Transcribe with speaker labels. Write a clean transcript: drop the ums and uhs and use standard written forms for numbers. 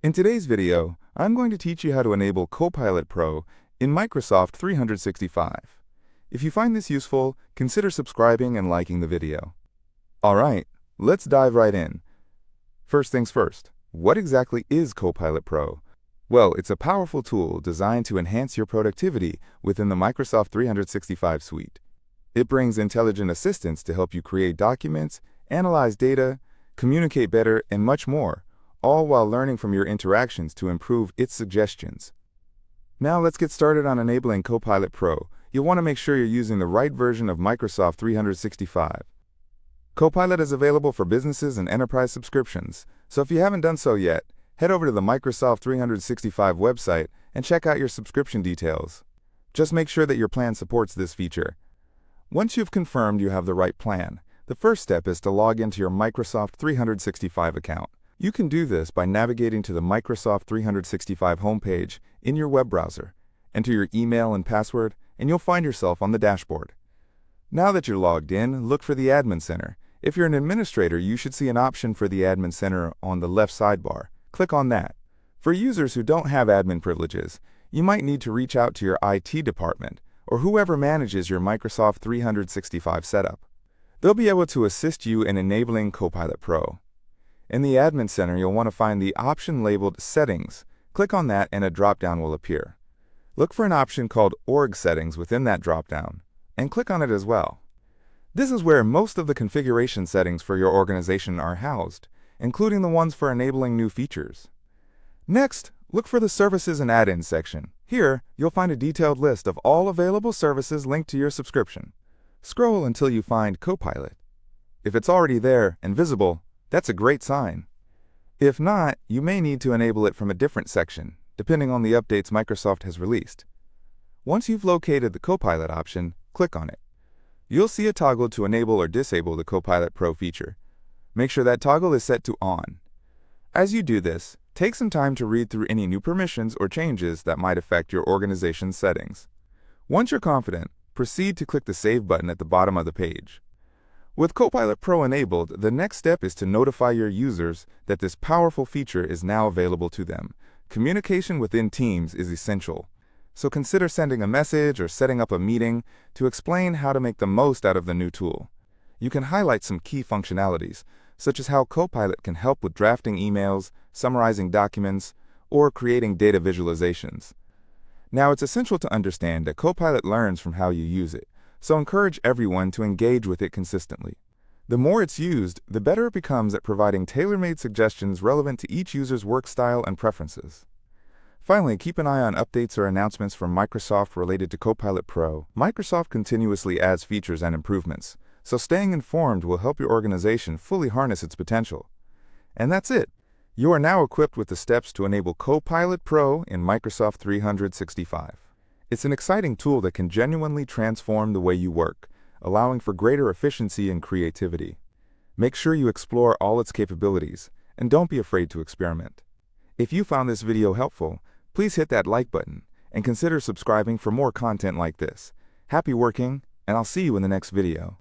Speaker 1: In today's video, I'm going to teach you how to enable Copilot Pro in Microsoft 365. If you find this useful, consider subscribing and liking the video. Alright, let's dive right in. First things first, what exactly is Copilot Pro? Well, it's a powerful tool designed to enhance your productivity within the Microsoft 365 suite. It brings intelligent assistants to help you create documents, analyze data, communicate better, and much more, all while learning from your interactions to improve its suggestions. Now let's get started on enabling Copilot Pro. You'll want to make sure you're using the right version of Microsoft 365. Copilot is available for businesses and enterprise subscriptions, so if you haven't done so yet, head over to the Microsoft 365 website and check out your subscription details. Just make sure that your plan supports this feature. Once you've confirmed you have the right plan, the first step is to log into your Microsoft 365 account. You can do this by navigating to the Microsoft 365 homepage in your web browser. Enter your email and password, and you'll find yourself on the dashboard. Now that you're logged in, look for the Admin Center. If you're an administrator, you should see an option for the Admin Center on the left sidebar. Click on that. For users who don't have admin privileges, you might need to reach out to your IT department or whoever manages your Microsoft 365 setup. They'll be able to assist you in enabling Copilot Pro. In the Admin Center, you'll want to find the option labeled Settings. Click on that and a drop-down will appear. Look for an option called Org Settings within that drop-down, and click on it as well. This is where most of the configuration settings for your organization are housed, including the ones for enabling new features. Next, look for the Services and Add-ins section. Here, you'll find a detailed list of all available services linked to your subscription. Scroll until you find Copilot. If it's already there and visible, that's a great sign. If not, you may need to enable it from a different section, depending on the updates Microsoft has released. Once you've located the Copilot option, click on it. You'll see a toggle to enable or disable the Copilot Pro feature. Make sure that toggle is set to On. As you do this, take some time to read through any new permissions or changes that might affect your organization's settings. Once you're confident, proceed to click the Save button at the bottom of the page. With Copilot Pro enabled, the next step is to notify your users that this powerful feature is now available to them. Communication within Teams is essential, so consider sending a message or setting up a meeting to explain how to make the most out of the new tool. You can highlight some key functionalities, such as how Copilot can help with drafting emails, summarizing documents, or creating data visualizations. Now, it's essential to understand that Copilot learns from how you use it, so encourage everyone to engage with it consistently. The more it's used, the better it becomes at providing tailor-made suggestions relevant to each user's work style and preferences. Finally, keep an eye on updates or announcements from Microsoft related to Copilot Pro. Microsoft continuously adds features and improvements, so staying informed will help your organization fully harness its potential. And that's it. You are now equipped with the steps to enable Copilot Pro in Microsoft 365. It's an exciting tool that can genuinely transform the way you work, allowing for greater efficiency and creativity. Make sure you explore all its capabilities, and don't be afraid to experiment. If you found this video helpful, please hit that like button and consider subscribing for more content like this. Happy working, and I'll see you in the next video.